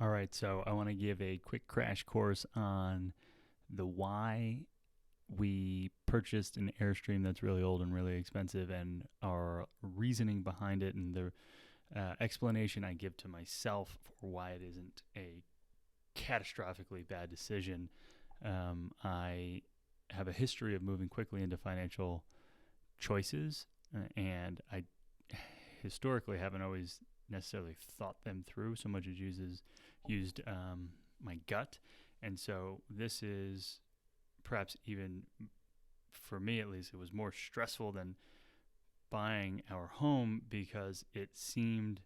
All right, so I want to give a quick crash course on the why we purchased an Airstream that's really old and really expensive, and our reasoning behind it, and the explanation I give to myself for why it isn't a catastrophically bad decision. I have a history of moving quickly into financial choices, and I historically haven't always necessarily thought them through so much as used my gut. And so this is perhaps, even for me at least, it was more stressful than buying our home because it seemed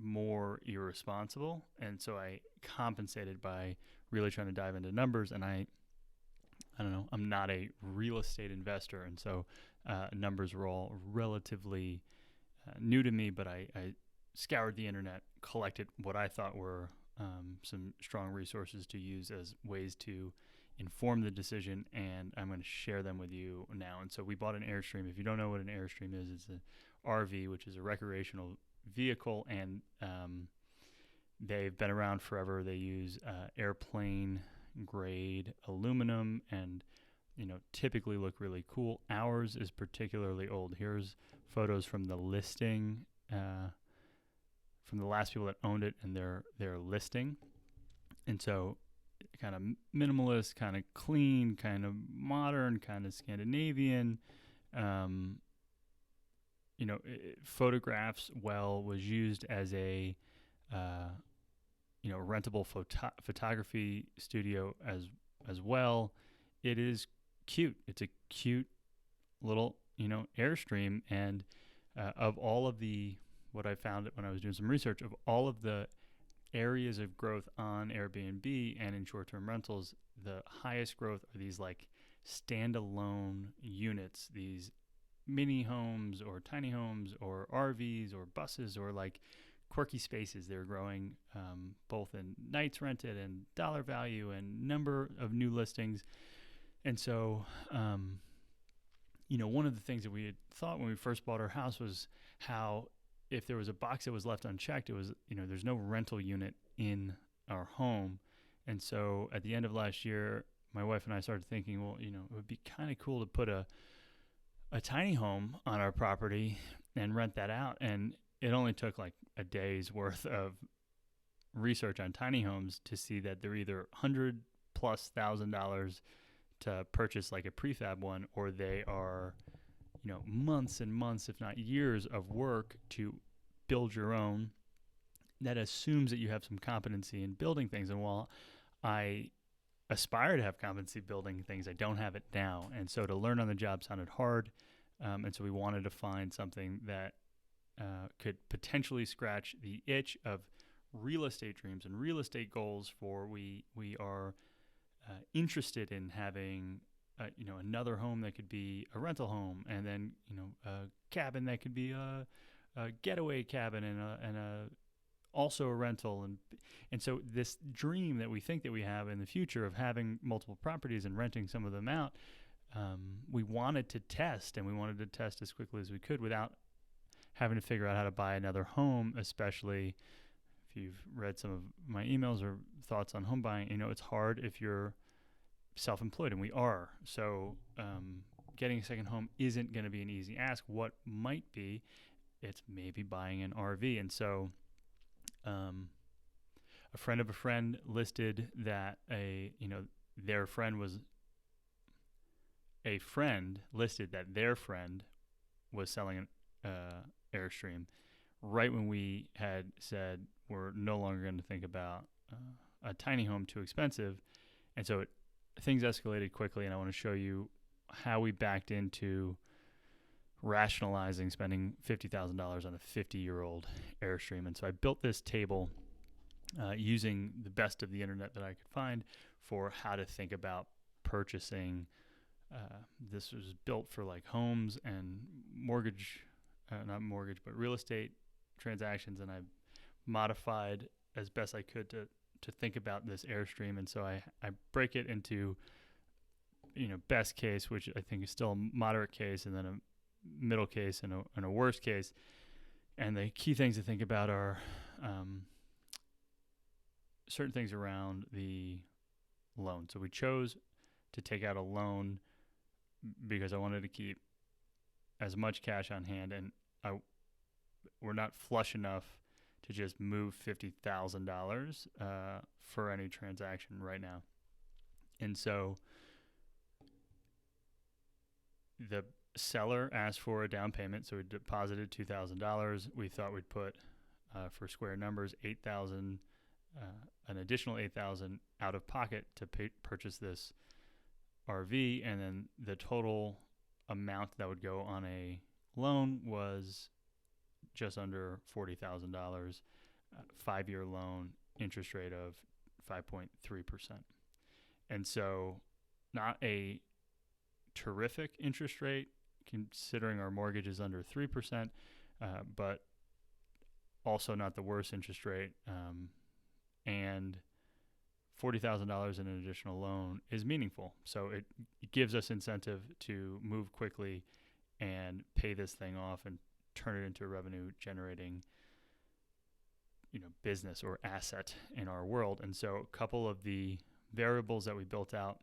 more irresponsible. And so I compensated by really trying to dive into numbers. And I don't know, I'm not a real estate investor, and so numbers were all relatively new to me, but I scoured the internet, collected what I thought were some strong resources to use as ways to inform the decision, and I'm going to share them with you now. And so we bought an Airstream. If you don't know what an Airstream is, it's an RV, which is a recreational vehicle, and they've been around forever. They use airplane grade aluminum, and typically look really cool. Ours is particularly old. Here's photos from the listing, from the last people that owned it and their listing. And so kind of minimalist, kind of clean, kind of modern, kind of Scandinavian. It photographs well, was used as a rentable photography studio as well. It is cute. It's a cute little Airstream, and of all of the what I found when I was doing some research, of all of the areas of growth on Airbnb and in short-term rentals, the highest growth are these like standalone units, these mini homes or tiny homes or RVs or buses or like quirky spaces. They're growing both in nights rented and dollar value and number of new listings. And so, one of the things that we had thought when we first bought our house was how if there was a box that was left unchecked, it was, there's no rental unit in our home. And so at the end of last year, my wife and I started thinking, well, it would be kind of cool to put a tiny home on our property and rent that out. And it only took like a day's worth of research on tiny homes to see that they're either $100,000+ to purchase like a prefab one, or they are months and months, if not years, of work to build your own. That assumes that you have some competency in building things. And while I aspire to have competency building things, I don't have it now. And so to learn on the job sounded hard. And so we wanted to find something that could potentially scratch the itch of real estate dreams and real estate goals. For we are interested in having another home that could be a rental home, and then a cabin that could be a getaway cabin and a also a rental, and so this dream that we think that we have in the future of having multiple properties and renting some of them out, we wanted to test, and we wanted to test as quickly as we could without having to figure out how to buy another home. Especially if you've read some of my emails or thoughts on home buying, it's hard if you're self-employed, and we are. So getting a second home isn't going to be an easy ask. What might be, it's maybe buying an RV. And so a friend of a friend listed that their friend was selling an Airstream right when we had said we're no longer going to think about a tiny home, too expensive. And so things escalated quickly, and I want to show you how we backed into rationalizing spending $50,000 on a 50-year-old Airstream. And so I built this table using the best of the internet that I could find for how to think about purchasing. This was built for like homes and real estate transactions, and I modified as best I could to think about this Airstream. And so I break it into best case, which I think is still a moderate case, and then a middle case and a worst case. And the key things to think about are certain things around the loan. So we chose to take out a loan because I wanted to keep as much cash on hand, and we're not flush enough to just move $50,000 for any transaction right now. And so the seller asked for a down payment, so we deposited $2,000. We thought we'd put, for square numbers, $8,000, an additional $8,000 out of pocket to purchase this RV, and then the total amount that would go on a loan was just under $40,000, 5-year loan, interest rate of 5.3%. And so not a terrific interest rate considering our mortgage is under 3%, but also not the worst interest rate. And $40,000 in an additional loan is meaningful. So it gives us incentive to move quickly and pay this thing off and turn it into a revenue generating, business or asset in our world. And so a couple of the variables that we built out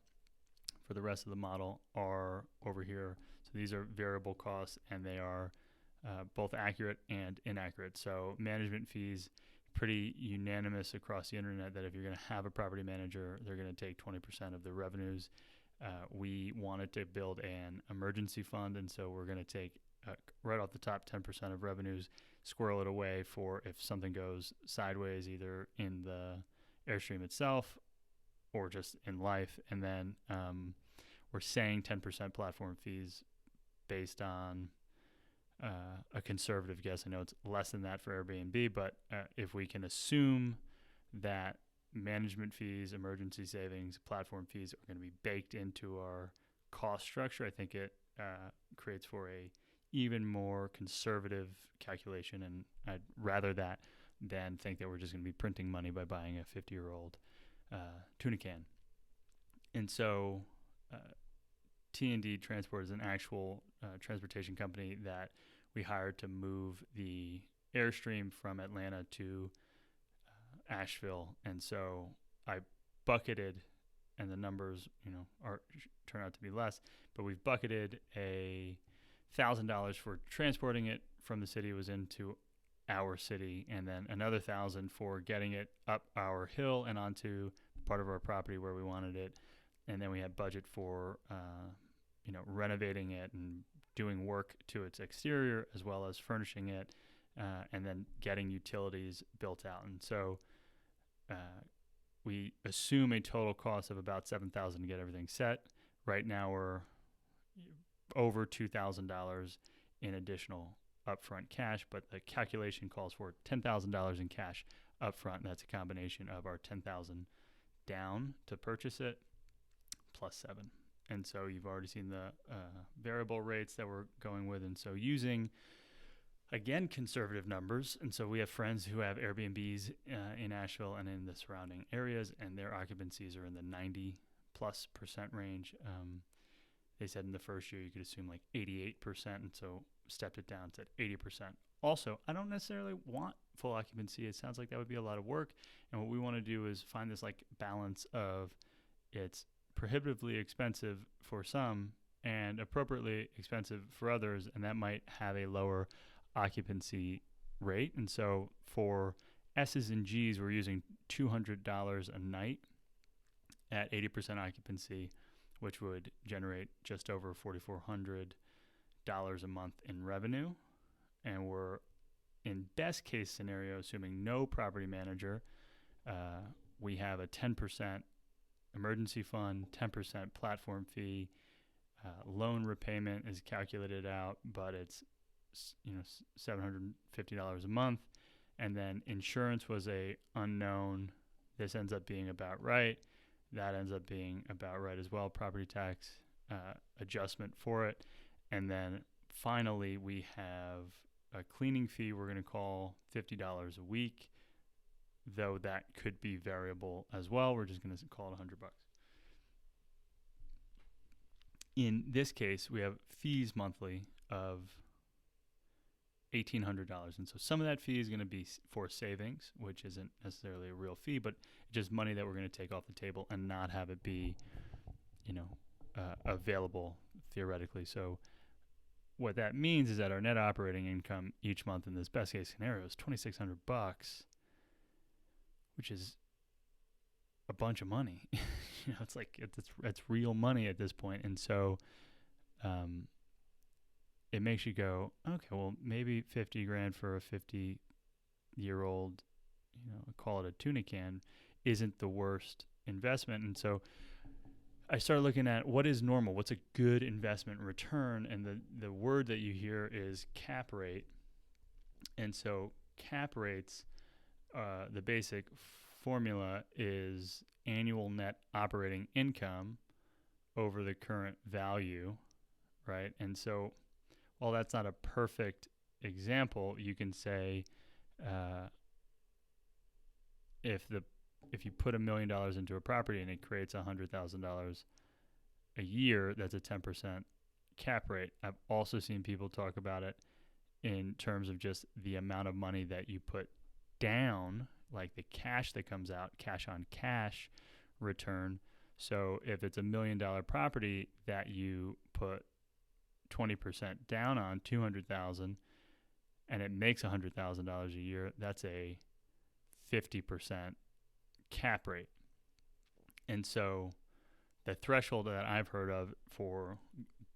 for the rest of the model are over here. So these are variable costs, and they are both accurate and inaccurate. So management fees, pretty unanimous across the internet that if you're going to have a property manager, they're going to take 20% of the revenues. We wanted to build an emergency fund, and so we're going to take right off the top 10% of revenues, squirrel it away for if something goes sideways, either in the Airstream itself or just in life. And then we're saying 10% platform fees based on a conservative guess. I know it's less than that for Airbnb, but if we can assume that management fees, emergency savings, platform fees are going to be baked into our cost structure, I think it creates for a even more conservative calculation, and I'd rather that than think that we're just going to be printing money by buying a 50-year-old tuna can. And so T&D Transport is an actual transportation company that we hired to move the Airstream from Atlanta to Asheville. And so I bucketed, and the numbers, turn out to be less, but we've bucketed $1,000 for transporting it from the city was into our city, and then another $1,000 for getting it up our hill and onto part of our property where we wanted it. And then we had budget for renovating it and doing work to its exterior, as well as furnishing it, and then getting utilities built out. And so we assume a total cost of about $7,000 to get everything set. Right now we're over $2,000 in additional upfront cash, but the calculation calls for $10,000 in cash upfront. That's a combination of our $10,000 down to purchase it plus $7,000. And so you've already seen the variable rates that we're going with. And so using, again, conservative numbers. And so we have friends who have Airbnbs in Asheville and in the surrounding areas, and their occupancies are in the 90+% range. They said in the first year you could assume like 88%, and so stepped it down to 80%. Also, I don't necessarily want full occupancy. It sounds like that would be a lot of work. And what we want to do is find this like balance of it's prohibitively expensive for some and appropriately expensive for others, and that might have a lower occupancy rate. And so for S's and G's, we're using $200 a night at 80% occupancy, which would generate just over $4,400 a month in revenue. And we're, in best case scenario, assuming no property manager, we have a 10% emergency fund, 10% platform fee, loan repayment is calculated out, but it's $750 a month. And then insurance was a unknown. This ends up being about right. That ends up being about right as well. Property tax adjustment for it. And then finally, we have a cleaning fee we're going to call $50 a week, though that could be variable as well. We're just going to call it $100. In this case, we have fees monthly of $1,800. And so some of that fee is going to be for savings, which isn't necessarily a real fee, but just money that we're going to take off the table and not have it be, available theoretically. So what that means is that our net operating income each month in this best case scenario is $2,600, which is a bunch of money. It's like it's real money at this point. And so it makes you go, okay, well, maybe 50 grand for a 50-year-old, call it a tuna can, isn't the worst investment. And so I started looking at what is normal, what's a good investment return, and the word that you hear is cap rate. And so cap rates, the basic formula is annual net operating income over the current value, right? And so while that's not a perfect example, you can say if you put $1 million into a property and it creates $100,000 a year, that's a 10% cap rate. I've also seen people talk about it in terms of just the amount of money that you put down, like the cash that comes out, cash on cash return. So if it's $1 million property that you put 20% down on, 200,000, and it makes $100,000 a year, that's a 50% cap rate. And so the threshold that I've heard of for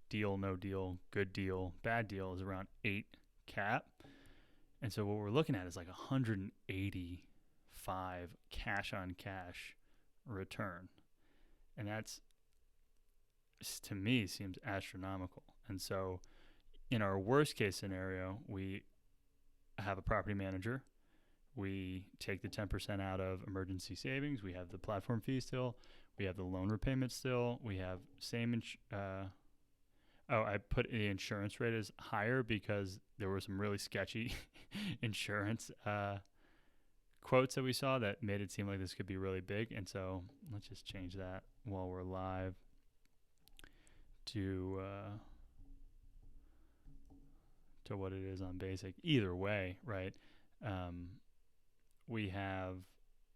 deal, no deal, good deal, bad deal is around 8 cap. And so what we're looking at is like 185 cash on cash return. And that's, to me, seems astronomical. And so in our worst case scenario, we have a property manager. We take the 10% out of emergency savings. We have the platform fee still. We have the loan repayment still. We have I put the insurance rate as higher because there were some really sketchy insurance quotes that we saw that made it seem like this could be really big. And so let's just change that while we're live to what it is on basic. Either way, right? We have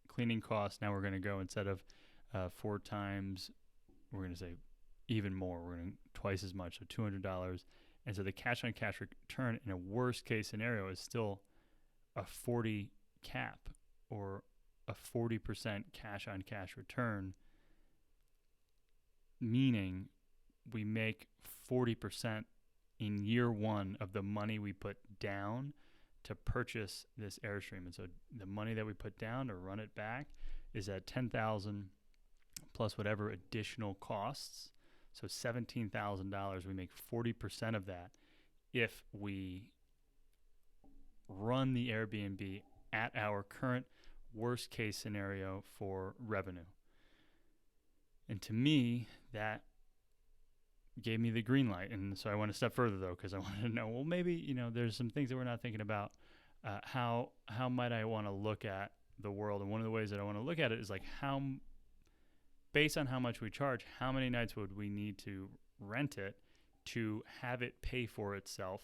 cleaning costs. Now we're going to go, instead of 4 times, we're going to say even more. We're going to twice as much, so $200. And so the cash on cash return in a worst case scenario is still a 40 cap, or a 40% cash on cash return, meaning we make 40% in year one of the money we put down to purchase this Airstream. And so the money that we put down to run it back is at $10,000 plus whatever additional costs. So $17,000. We make 40% of that if we run the Airbnb at our current worst case scenario for revenue. And to me, that gave me the green light. And so I went a step further, though, because I wanted to know, well, maybe, there's some things that we're not thinking about. How might I want to look at the world? And one of the ways that I want to look at it is like, based on how much we charge, how many nights would we need to rent it to have it pay for itself,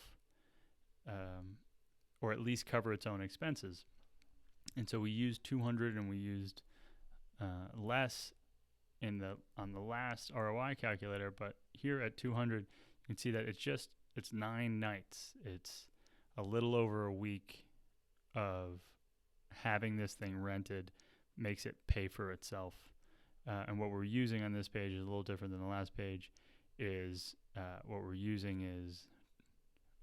or at least cover its own expenses? And so we used 200, and we used less on the last ROI calculator, but here at 200, you can see that it's 9 nights. It's a little over a week of having this thing rented, makes it pay for itself. And what we're using on this page is a little different than the last page. What we're using is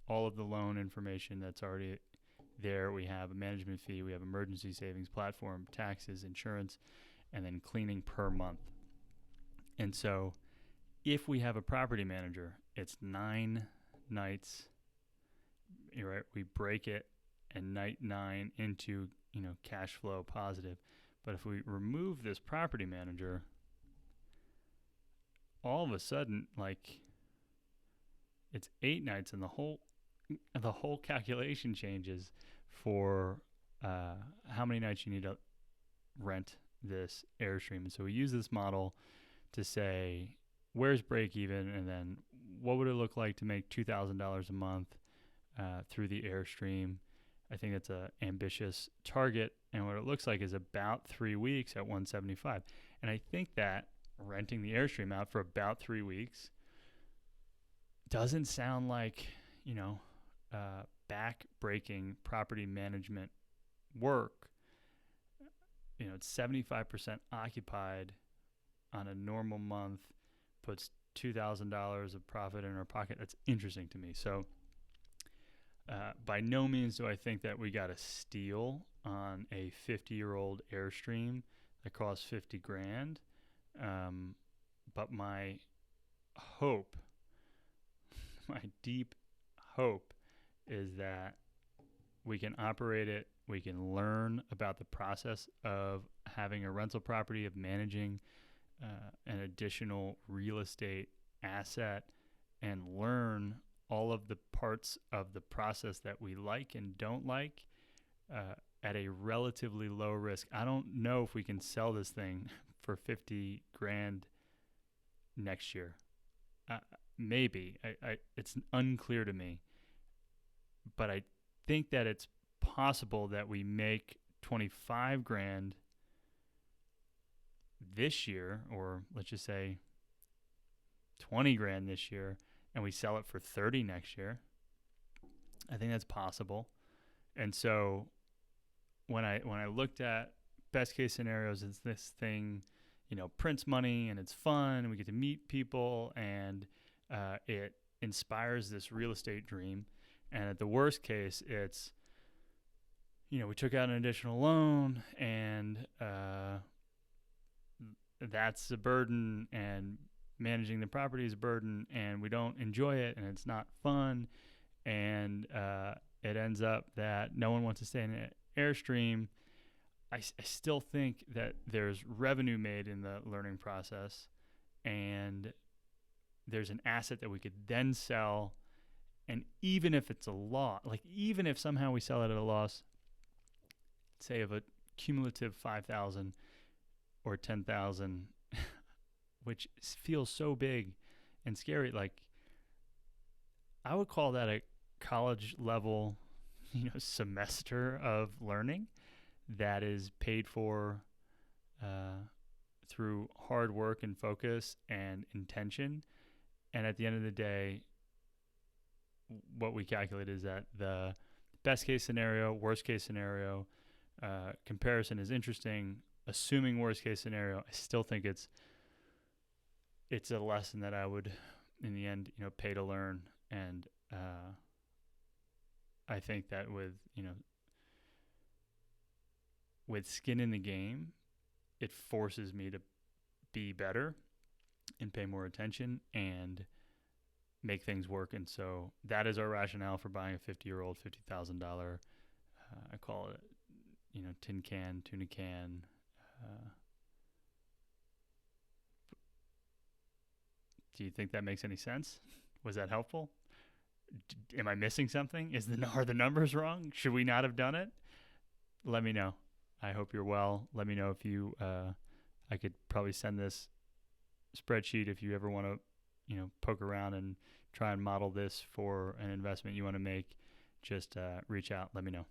all of the loan information that's already there. We have a management fee, we have emergency savings, platform, taxes, insurance, and then cleaning per month. And so if we have a property manager, it's 9 nights, right? We break it and night 9 into, cash flow positive. But if we remove this property manager, all of a sudden, like, it's 8 nights, and the whole calculation changes for how many nights you need to rent this Airstream. And so we use this model to say, where's break even, and then what would it look like to make $2,000 a month through the Airstream. I think that's a ambitious target, and what it looks like is about 3 weeks at 175. And I think that renting the Airstream out for about 3 weeks doesn't sound like, back-breaking property management work. It's 75% occupied on a normal month, puts $2,000 of profit in our pocket. That's interesting to me. So by no means do I think that we got a steal on a 50-year-old Airstream that costs 50 grand. But my hope, my deep hope, is that we can operate it. We can learn about the process of having a rental property, of managing an additional real estate asset, and learn all of the parts of the process that we like and don't like at a relatively low risk. I don't know if we can sell this thing for 50 grand next year. Maybe. It's unclear to me. But I think that it's possible that we make 25 grand this year, or let's just say 20 grand this year, and we sell it for 30 next year. I think that's possible. And so when I looked at best case scenarios, it's this thing, prints money and it's fun and we get to meet people and it inspires this real estate dream. And at the worst case, it's, we took out an additional loan and that's a burden, and managing the property is a burden, and we don't enjoy it, and it's not fun, and it ends up that no one wants to stay in an Airstream. I still think that there's revenue made in the learning process, and there's an asset that we could then sell. And even if it's a loss, even if somehow we sell it at a loss, say of a cumulative 5,000 or 10,000, which feels so big and scary, I would call that a college level, semester of learning that is paid for through hard work and focus and intention. And at the end of the day, what we calculate is that the best case scenario, worst case scenario comparison is interesting. Assuming worst case scenario, I still think it's a lesson that I would, in the end, pay to learn. And I think that with skin in the game, it forces me to be better and pay more attention and make things work. And so that is our rationale for buying a 50-year-old $50,000 I call it tin can, tuna can. Do you think that makes any sense? Was that helpful? Am I missing something? Are the numbers wrong? Should we not have done it? Let me know. I hope you're well. Let me know if you I could probably send this spreadsheet if you ever want to poke around and try and model this for an investment you want to make. Just reach out. Let me know.